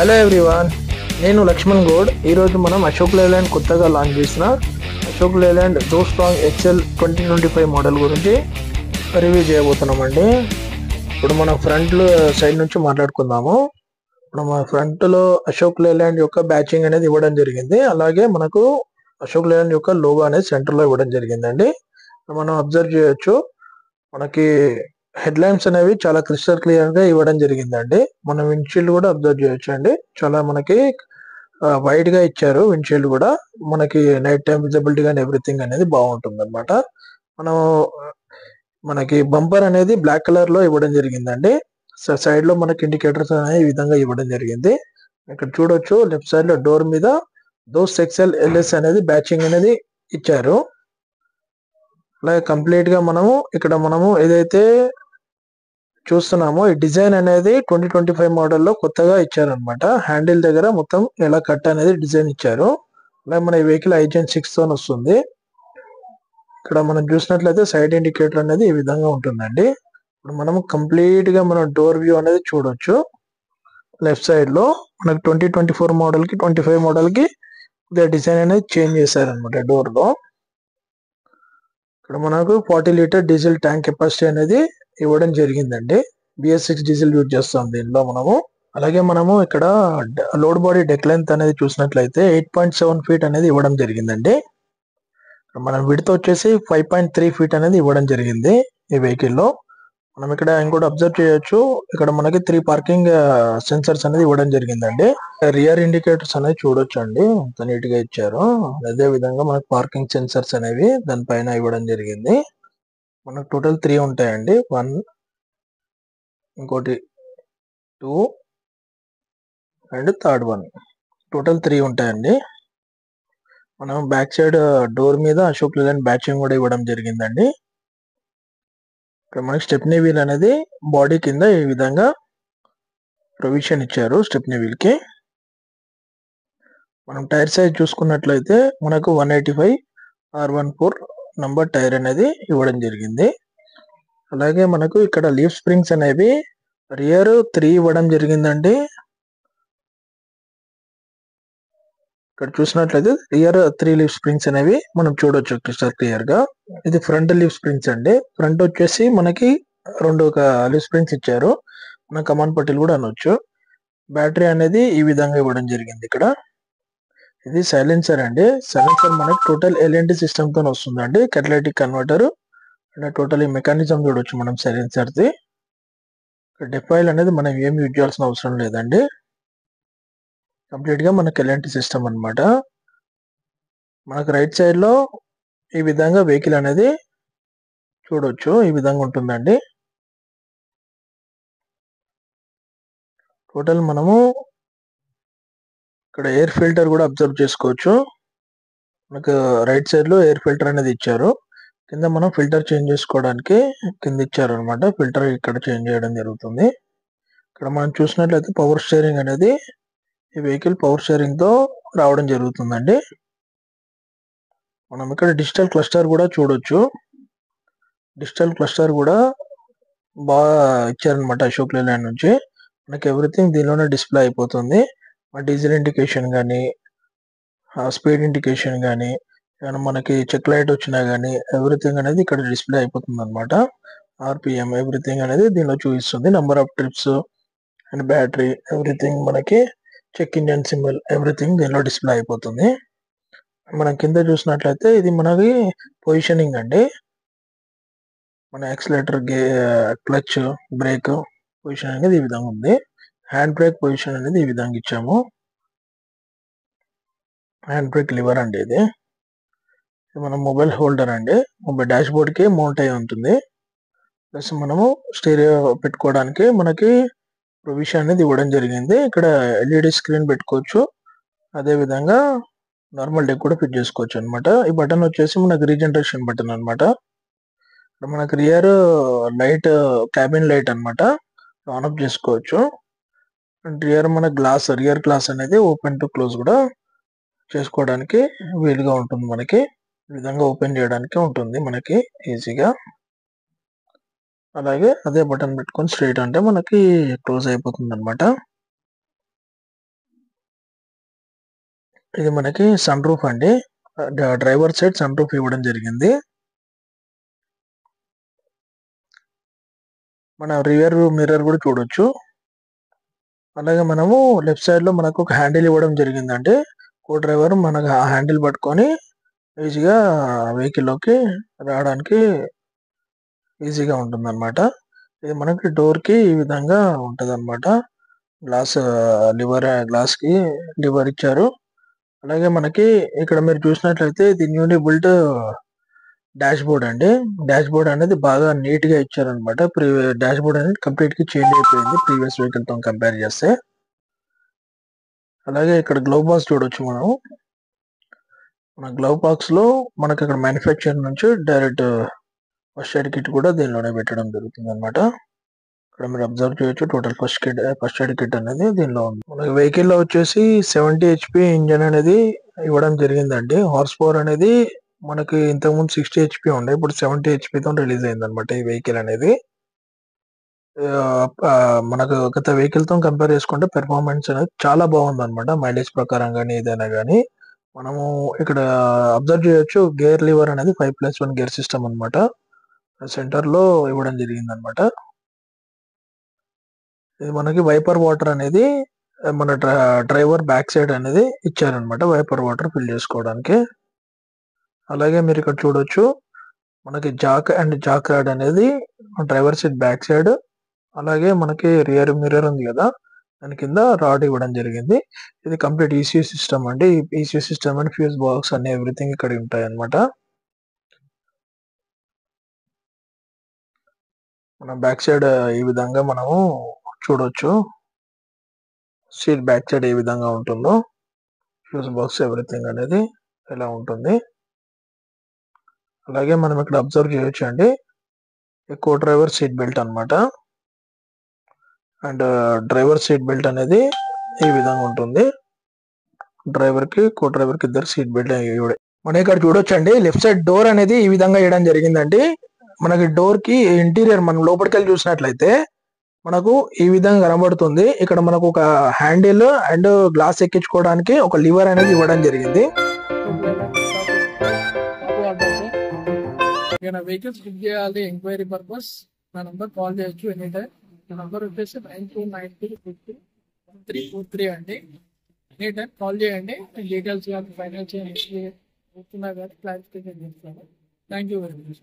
Hello everyone, నేను లక్ష్మణ్ గౌడ్. ఈరోజు మనం అశోక్ లేలాండ్ కొత్తగా లాంచ్ చేసిన అశోక్ లేలాండ్ దోస్టాంగ్ ఎక్సెల్ 2025 మోడల్ గురించి రివ్యూ చేయబోతున్నామండి. ఇప్పుడు మనం ఫ్రంట్ సైడ్ నుంచి మాట్లాడుకుందాము. ఇప్పుడు మన ఫ్రంట్లో అశోక్ లేలాండ్ యొక్క బ్యాచింగ్ అనేది ఇవ్వడం జరిగింది. అలాగే మనకు అశోక్ లేలాండ్ యొక్క లోగో అనేది సెంటర్లో ఇవ్వడం జరిగిందండి. మనం అబ్జర్వ్ చేయొచ్చు, మనకి హెడ్ లైన్స్ అనేవి చాలా క్రిస్టల్ క్లియర్ గా ఇవ్వడం జరిగిందండి. మనం విండ్షీల్డ్ కూడా అబ్జర్వ్ చేయొచ్చు అండి. చాలా మనకి వైడ్ గా ఇచ్చారు. విండ్షీల్డ్ కూడా మనకి నైట్ టైం విజిబిలిటీ కానీ ఎవ్రీథింగ్ అనేది బాగుంటుంది అనమాట. మనం మనకి బంపర్ అనేది బ్లాక్ కలర్ లో ఇవ్వడం జరిగిందండి. సైడ్ లో మనకి ఇండికేటర్స్ అనేవి ఈ విధంగా ఇవ్వడం జరిగింది. ఇక్కడ చూడొచ్చు, లెఫ్ట్ సైడ్ లో డోర్ మీద దోస్ ఎక్సెల్ ఎల్ఎస్ అనేది బ్యాచింగ్ అనేది ఇచ్చారు. అలాగే కంప్లీట్ గా మనము ఏదైతే చూస్తున్నాము, ఈ డిజైన్ అనేది 2025 మోడల్లో కొత్తగా ఇచ్చారనమాట. హ్యాండిల్ దగ్గర మొత్తం ఇలా కట్ అనేది డిజైన్ ఇచ్చారు. అలాగే మన ఈ వెహికల్ ఐజన్ 6 తో వస్తుంది. ఇక్కడ మనం చూసినట్లయితే సైడ్ ఇండికేటర్ అనేది ఈ విధంగా ఉంటుందండి. ఇప్పుడు మనము కంప్లీట్ గా మనం డోర్ వ్యూ అనేది చూడొచ్చు. లెఫ్ట్ సైడ్ లో మనకి 2024 మోడల్ కి 25 మోడల్ కి డిజైన్ అనేది చేంజ్ చేశారనమాట డోర్ లో. ఇక్కడ మనకు 40 లీటర్ డీజిల్ ట్యాంక్ కెపాసిటీ అనేది ఇవ్వడం జరిగిందండి. BS6 డీజిల్ యూజ్ చేస్తాం దీనిలో మనము. అలాగే మనము ఇక్కడ లోడ్ బాడీ డెక్ లెంత్ అనేది చూసినట్లయితే 8.7 ఫీట్ అనేది ఇవ్వడం జరిగిందండి. మన విడ్త్ వచ్చేసి 5.3 ఫీట్ అనేది ఇవ్వడం జరిగింది ఈ వెహికల్ లో. మనం ఇక్కడ ఇంకోటి అబ్జర్వ్ చేయొచ్చు, ఇక్కడ మనకి 3 పార్కింగ్ సెన్సర్స్ అనేది ఇవ్వడం జరిగిందండి. రియర్ ఇండికేటర్స్ అనేది చూడొచ్చు అండి, అంత నీట్ గా ఇచ్చారు. అదే విధంగా మనకి పార్కింగ్ సెన్సర్స్ అనేవి దానిపైన ఇవ్వడం జరిగింది. మనకు టోటల్ 3 ఉంటాయండి. 1, ఇంకోటి 2 అండ్ థర్డ్ 1, టోటల్ 3 ఉంటాయండి. మనం బ్యాక్ సైడ్ డోర్ మీద అశోక్ లేలాండ్ బ్యాచింగ్ కూడా ఇవ్వడం జరిగిందండి. ఇక్కడ మనకి స్టెప్నీ వీల్ అనేది బాడీ కింద ఈ విధంగా ప్రొవిజన్ ఇచ్చారు స్టెప్నీ వీల్ కి. మనం టైర్ సైజ్ చూసుకున్నట్లయితే మనకు 185 R14 నంబర్ టైర్ అనేది ఇవ్వడం జరిగింది. అలాగే మనకు ఇక్కడ లీఫ్ స్ప్రింగ్స్ అనేవి రియర్ 3 ఇవ్వడం జరిగిందండి. ఇక్కడ చూసినట్లయితే రియర్ 3 లీఫ్ స్ప్రింగ్స్ అనేవి మనం చూడొచ్చు క్రిస్టల్ క్లియర్ గా. ఇది ఫ్రంట్ లీఫ్ స్ప్రింగ్స్ అండి. ఫ్రంట్ వచ్చేసి మనకి 2 లీఫ్ స్ప్రింగ్స్ ఇచ్చారు. మనం కమాన్ పట్టీలు కూడా అనొచ్చు. బ్యాటరీ అనేది ఈ విధంగా ఇవ్వడం జరిగింది ఇక్కడ. ఇది సైలెన్సర్ అండి. సైలెన్సర్ మనకి టోటల్ LNT సిస్టమ్ తో వస్తుందండి. catalytic converter and total mechanism చూడొచ్చు మనం సైలెన్సర్ ది. డెఫాయిల్ అనేది మనం ఏం యూజ్ చేయాల్సిన అవసరం లేదండి. కంప్లీట్ గా మనకి LNT సిస్టమ్ అన్నమాట. మనకు రైట్ సైడ్ లో ఈ విధంగా వెహికల్ అనేది చూడొచ్చు, ఈ విధంగా ఉంటుందండి. టోటల్ మనము ఇక్కడ ఎయిర్ ఫిల్టర్ కూడా అబ్జర్వ్ చేసుకోవచ్చు. మనకు రైట్ సైడ్ లో ఎయిర్ ఫిల్టర్ అనేది ఇచ్చారు. కింద మనం ఫిల్టర్ చేంజ్ చేసుకోవడానికి కింద ఇచ్చారు అనమాట. ఫిల్టర్ ఇక్కడ చేంజ్ చేయడం జరుగుతుంది. ఇక్కడ మనం చూసినట్లయితే పవర్ స్టీరింగ్ అనేది ఈ వెహికల్ పవర్ స్టీరింగ్ తో రావడం జరుగుతుందండి. మనం ఇక్కడ డిజిటల్ క్లస్టర్ కూడా చూడొచ్చు. డిజిటల్ క్లస్టర్ కూడా బాగా ఇచ్చారనమాట అశోక్ లేలాండ్ నుంచి. మనకి ఎవ్రీథింగ్ దీనిలోనే డిస్ప్లే అయిపోతుంది. డీజిల్ ఇండికేషన్ కానీ, స్పీడ్ ఇండికేషన్ కానీ, ఏమైనా మనకి చెక్ లైట్ వచ్చినా కానీ ఎవ్రీథింగ్ అనేది ఇక్కడ డిస్ప్లే అయిపోతుంది అనమాట. RPM ఎవ్రీథింగ్ అనేది దీనిలో చూపిస్తుంది. Number of trips and battery everything, మనకి చెక్ ఇంజన్ సింబల్ ఎవ్రీథింగ్ దీనిలో డిస్ప్లే అయిపోతుంది. మనం కింద చూసినట్లయితే ఇది మనకి పొజిషనింగ్ అండి. మన యాక్సిలేటర్, క్లచ్, బ్రేక్ పొజిషన్ అనేది ఈ విధంగా ఉంది. హ్యాండ్ బ్రేక్ పొజిషన్ అనేది ఈ విధంగా ఇచ్చాము. హ్యాండ్ బ్రేక్ లివర్ అండి ఇది. మన మొబైల్ హోల్డర్ అండి. మొబైల్ డాష్ బోర్డ్ కి మౌంట్ అయి ఉంటుంది. ప్లస్ మనము స్టీరియో పెట్టుకోవడానికి మనకి ప్రొవిజన్ అనేది ఇవ్వడం జరిగింది. ఇక్కడ LED స్క్రీన్ పెట్టుకోవచ్చు. అదే విధంగా నార్మల్ డెక్ కూడా ఫిట్ చేసుకోవచ్చు అనమాట. ఈ బటన్ వచ్చేసి మనకి రీజనరేషన్ బటన్ అనమాట. మనకి రియర్ లైట్, క్యాబిన్ లైట్ అనమాట, ఆన్ ఆఫ్ చేసుకోవచ్చు. రియర్ మన రియర్ గ్లాస్ అనేది ఓపెన్ టు క్లోజ్ కూడా చేసుకోవడానికి వీలుగా ఉంటుంది. మనకి ఈ విధంగా ఓపెన్ చేయడానికి ఉంటుంది మనకి ఈజీగా. అలాగే అదే బటన్ పెట్టుకొని స్ట్రైట్ అంటే మనకి క్లోజ్ అయిపోతుంది అనమాట. ఇది మనకి సన్ రూఫ్ అండి. డ్రైవర్ సైడ్ సన్ రూఫ్ ఇవ్వడం జరిగింది. మన రియర్ మిర్రర్ కూడా చూడొచ్చు. అలాగే మనము లెఫ్ట్ సైడ్ లో మనకు ఒక హ్యాండిల్ ఇవ్వడం జరిగిందండి. కో డ్రైవర్ మనకు ఆ హ్యాండిల్ పట్టుకొని ఈజీగా వెహికల్ లోకి రావడానికి ఈజీగా ఉంటుంది అనమాట. ఇది మనకి డోర్ కి ఈ విధంగా ఉంటది అనమాట. గ్లాస్ గ్లాస్ కి లివర్ ఇచ్చారు. అలాగే మనకి ఇక్కడ మీరు చూసినట్లయితే ఇది న్యూలీ బిల్ట్ డాష్ బోర్డ్ అండి. డాష్ బోర్డ్ అనేది బాగా నీట్ గా ఇచ్చారనమాట. డాష్ బోర్డ్ అనేది కంప్లీట్ గా చేంజ్ అయిపోయింది ప్రీవియస్ వెహికల్ తో కంపేర్ చేస్తే. అలాగే ఇక్కడ గ్లవ్ బాక్స్ చూడొచ్చు మనం. మన గ్లవ్ బాక్స్ లో మనకి అక్కడ మ్యానుఫ్యాక్చర్ నుంచి డైరెక్ట్ ఫస్ట్ ఎయిడ్ కిట్ కూడా దీనిలోనే పెట్టడం జరుగుతుంది అనమాట. ఇక్కడ మీరు అబ్జర్వ్ చేయొచ్చు టోటల్ ఫస్ట్ ఎయిడ్ కిట్ అనేది దీనిలో ఉంది. మనకి వెహికల్ లో వచ్చేసి 70 HP ఇంజన్ అనేది ఇవ్వడం జరిగిందండి. హార్స్ పవర్ అనేది మనకి ఇంతకుముందు 60 HP ఉండే, ఇప్పుడు 70 HP తో రిలీజ్ అయింది అనమాట ఈ వెహికల్ అనేది. మనకు గత వెహికల్ తో కంపేర్ చేసుకుంటే పెర్ఫార్మెన్స్ అనేది చాలా బాగుంది అనమాట. మైలేజ్ ప్రకారం కానీ ఏదైనా కానీ మనము ఇక్కడ అబ్జర్వ్ చేయొచ్చు గేర్ లివర్ అనేది 5+1 గేర్ సిస్టమ్ అనమాట. సెంటర్ లో ఇవ్వడం జరిగింది అనమాట. ఇది మనకి వైపర్ వాటర్ అనేది మన డ్రైవర్ బ్యాక్ సైడ్ అనేది ఇచ్చారనమాట, వైపర్ వాటర్ ఫిల్ చేసుకోవడానికి. అలాగే మీరు ఇక్కడ చూడొచ్చు మనకి జాక్ అండ్ జాక్ రాడ్ అనేది డ్రైవర్ సీట్ బ్యాక్ సైడ్, అలాగే మనకి రియర్ మిర్రర్ ఉంది కదా దాని కింద రాడ్ ఇవ్వడం జరిగింది. ఇది కంప్లీట్ ECU సిస్టమ్ అండి. ECU system and fuse box అన్ని ఎవ్రీథింగ్ ఇక్కడ ఉంటాయి అనమాట. మన బ్యాక్ సైడ్ ఈ విధంగా మనము చూడొచ్చు. సీట్ బ్యాక్ సైడ్ ఏ విధంగా ఉంటుందో, ఫ్యూజ్ బాక్స్ ఎవ్రీథింగ్ అనేది ఇలా ఉంటుంది. అలాగే మనం ఇక్కడ అబ్జర్వ్ చేయొచ్చు అండి కో డ్రైవర్ సీట్ బెల్ట్ అనమాట. అండ్ డ్రైవర్ సీట్ బెల్ట్ అనేది ఈ విధంగా ఉంటుంది. డ్రైవర్ కి కో డ్రైవర్ కి ఇద్దరు సీట్ బెల్ట్ మనం ఇక్కడ చూడొచ్చు అండి. లెఫ్ట్ సైడ్ డోర్ అనేది ఈ విధంగా వేయడం జరిగిందండి. మనకి డోర్ కి ఇంటీరియర్ మనం లోపలికి వెళ్ళి చూసినట్లయితే మనకు ఈ విధంగా కనబడుతుంది. ఇక్కడ మనకు ఒక హ్యాండిల్ అండ్ గ్లాస్ ఎక్కించుకోవడానికి ఒక లివర్ అనేది ఇవ్వడం జరిగింది. వెహికల్స్ బుక్ చేయాలి ఎంక్వైరీ పర్పస్ నా నంబర్ కాల్ చేయొచ్చు ఎనీ టైం. నా నంబర్ వచ్చేసి 92925343 అండి. ఎనీ టైం కాల్ చేయండి. డీటెయిల్స్ కానీ ఫైనాన్షియల్ కానీ క్లారిఫికేషన్ చేస్తాను. Thank you very much.